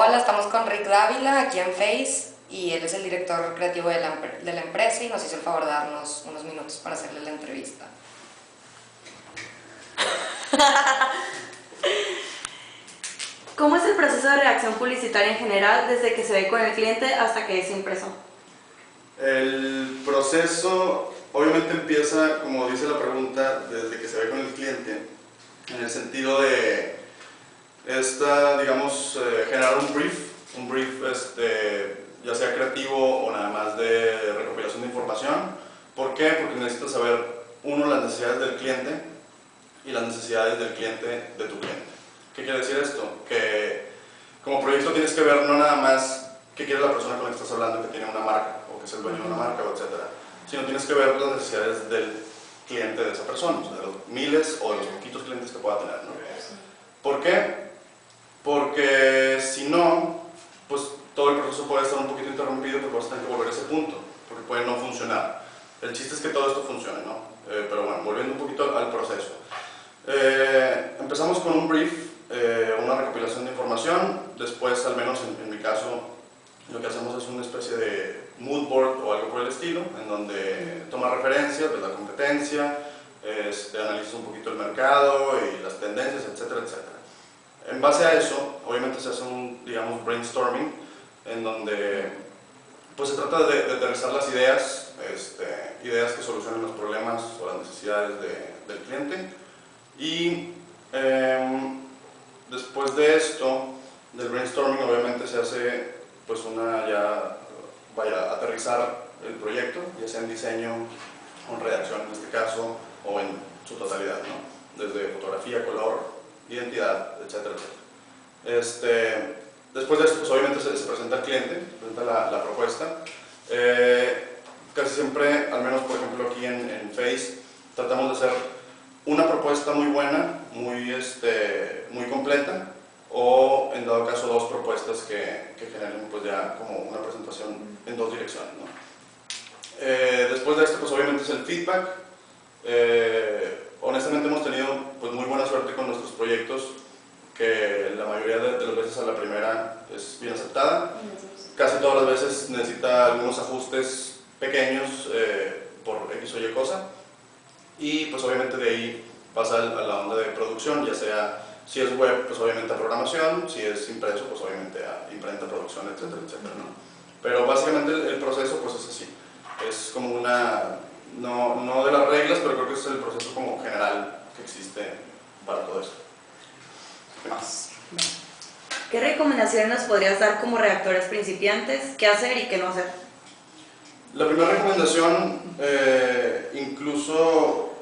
Hola, estamos con Rick Dávila aquí en Face y él es el director creativo de la empresa y nos hizo el favor de darnos unos minutos para hacerle la entrevista. ¿Cómo es el proceso de redacción publicitaria en general desde que se ve con el cliente hasta que es impreso? El proceso obviamente empieza, como dice la pregunta, desde que se ve con el cliente, en el sentido de digamos, generar un brief ya sea creativo o nada más de recopilación de información. ¿Por qué? Porque necesitas saber, uno, las necesidades del cliente y las necesidades del cliente de tu cliente. ¿Qué quiere decir esto? Que como proyecto tienes que ver no nada más qué quiere la persona con la que estás hablando, que tiene una marca o que es el dueño de una marca, etcétera, sino tienes que ver las necesidades del cliente de esa persona, o sea, de los miles o de los poquitos clientes que pueda tener, ¿no? ¿Por qué? Porque si no, pues todo el proceso puede estar un poquito interrumpido porque vas a tener que volver a ese punto, porque puede no funcionar. El chiste es que todo esto funcione, ¿no? Pero bueno, volviendo un poquito al proceso. Empezamos con un brief, una recopilación de información. Después, al menos en mi caso, lo que hacemos es una especie de mood board o algo por el estilo, en donde toma referencias de la competencia, analiza un poquito el mercado y las tendencias, etcétera, etcétera. En base a eso, obviamente se hace un, digamos, brainstorming, en donde pues se trata de aterrizar las ideas, ideas que solucionen los problemas o las necesidades del cliente. Y después de esto, del brainstorming, obviamente se hace pues aterrizar el proyecto, ya sea en diseño o en redacción en este caso, o en su totalidad, ¿no? Desde fotografía, color, identidad, etcétera, etcétera. Después de esto, pues obviamente se presenta al cliente, se presenta la propuesta. Casi siempre, al menos por ejemplo aquí en Face, tratamos de hacer una propuesta muy buena, muy completa, o en dado caso dos propuestas que generen pues ya como una presentación en dos direcciones, ¿no? Después de esto, pues obviamente es el feedback. Honestamente hemos tenido pues muy buena suerte con nuestros proyectos, que la mayoría de las veces a la primera es bien aceptada. Casi todas las veces necesita algunos ajustes pequeños por X o Y cosa, y pues obviamente de ahí pasa a la onda de producción, ya sea si es web, pues obviamente a programación, si es impreso, pues obviamente a imprenta, producción, etcétera, etcétera, ¿no? Pero básicamente el proceso pues es así, es como una, no de las reglas, pero creo que es el proceso como general que existe para todo eso. ¿Qué más? ¿Qué recomendaciones nos podrías dar como redactores principiantes? ¿Qué hacer y qué no hacer? La primera recomendación, incluso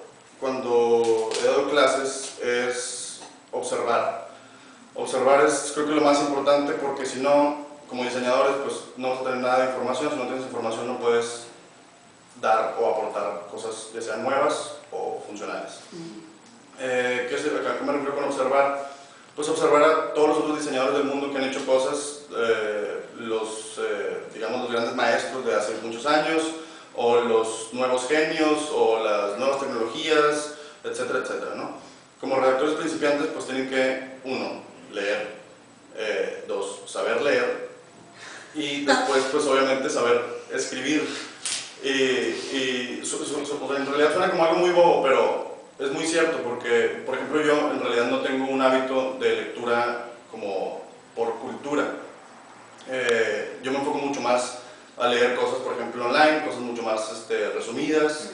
cuando he dado clases, es observar. Observar es creo que lo más importante, porque si no, como diseñadores, pues no vas a tener nada de información. Si no tienes información no puedes dar o aportar cosas ya sean nuevas o funcionales. ¿A qué me refiero con observar? Pues observar a todos los otros diseñadores del mundo que han hecho cosas, digamos los grandes maestros de hace muchos años, o los nuevos genios, o las nuevas tecnologías, etcétera, etcétera, ¿no? Como redactores principiantes pues tienen que, uno, leer, dos, saber leer, y después pues obviamente saber escribir. En realidad suena como algo muy bobo, pero es muy cierto, porque por ejemplo yo en realidad no tengo un hábito de lectura como por cultura. Yo me enfoco mucho más a leer cosas, por ejemplo online, cosas mucho más resumidas.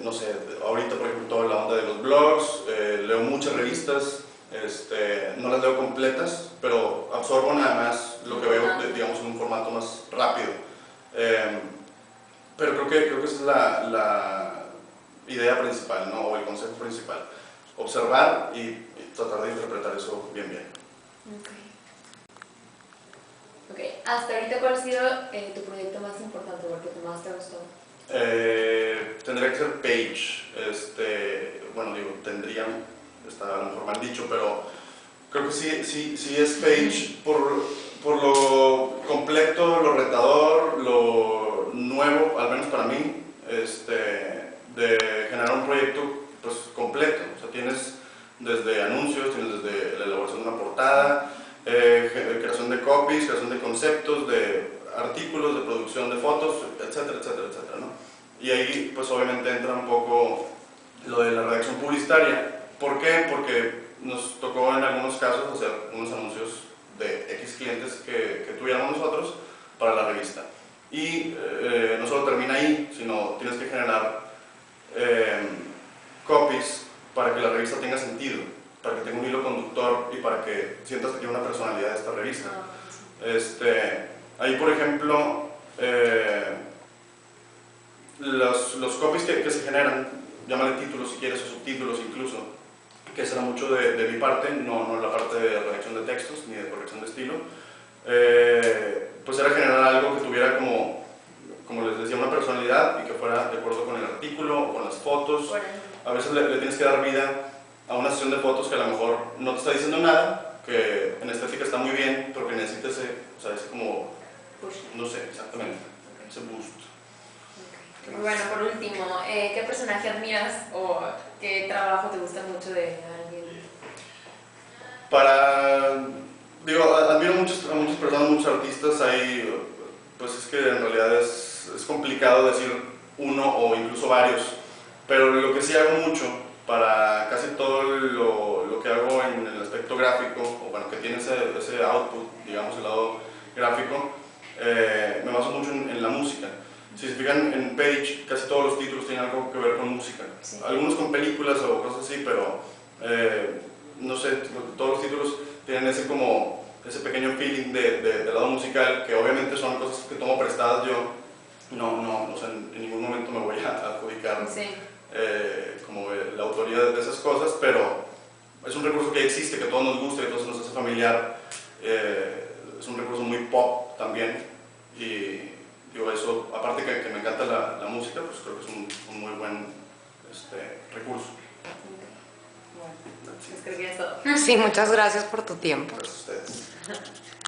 No sé, ahorita por ejemplo toda la onda de los blogs, leo muchas revistas, no las leo completas, pero absorbo nada más lo que veo, digamos, en un formato más rápido. Pero creo que esa es la idea principal, ¿no? O el consejo principal. Observar y tratar de interpretar eso bien. Ok, hasta ahorita, ¿cuál ha sido tu proyecto más importante, porque que más te gustó? Tendría que ser Page. Bueno, digo, está a lo mejor mal dicho, pero creo que sí es Page por lo completo, lo retador, lo nuevo, al menos para mí, de generar un proyecto pues completo. O sea, tienes desde anuncios, tienes desde la elaboración de una portada, creación etcétera, ¿no? Y ahí pues obviamente entra un poco lo de la redacción publicitaria. ¿Por qué? Porque nos tocó en algunos casos hacer unos anuncios de X clientes que tuviéramos nosotros para la revista. Y no solo termina ahí, sino tienes que generar copies para que la revista tenga sentido, para que tenga un hilo conductor y para que sientas que tiene una personalidad esta revista. Ahí, por ejemplo, los copies que se generan, llámale títulos si quieres o subtítulos incluso, que será mucho de mi parte, no la parte de redacción de textos ni de corrección de estilo, pues era generar algo que tuviera como les decía, una personalidad y que fuera de acuerdo con el artículo o con las fotos. A veces le tienes que dar vida a una sesión de fotos que a lo mejor no te está diciendo nada, que en estética está muy bien, pero que necesita ese como, no sé, exactamente, ese boost. Muy bueno, por último, ¿qué personaje admiras o qué trabajo te gusta mucho de alguien? Admiro a muchas personas, muchos artistas. Ahí, pues es que en realidad es complicado decir uno o incluso varios, pero lo que sí hago mucho para casi todo lo que hago en el aspecto gráfico, o bueno, que tiene ese output, digamos, el lado gráfico, me baso mucho en la música. Si se fijan en Page, casi todos los títulos tienen algo que ver con música. Sí. Algunos con películas o cosas así, pero no sé, todos los títulos tienen ese pequeño feeling del lado musical, que obviamente son cosas que tomo prestadas yo. O sea, en ningún momento me voy a adjudicar sí. Como la autoría de esas cosas, pero es un recurso que existe, que a todos nos gusta, que a todos nos hace familiar. Es un recurso muy pop también. Y digo, eso, aparte que me encanta la música, pues creo que es un muy buen recurso. Bueno, pues creo que es todo. Sí, muchas gracias por tu tiempo. Gracias a ustedes.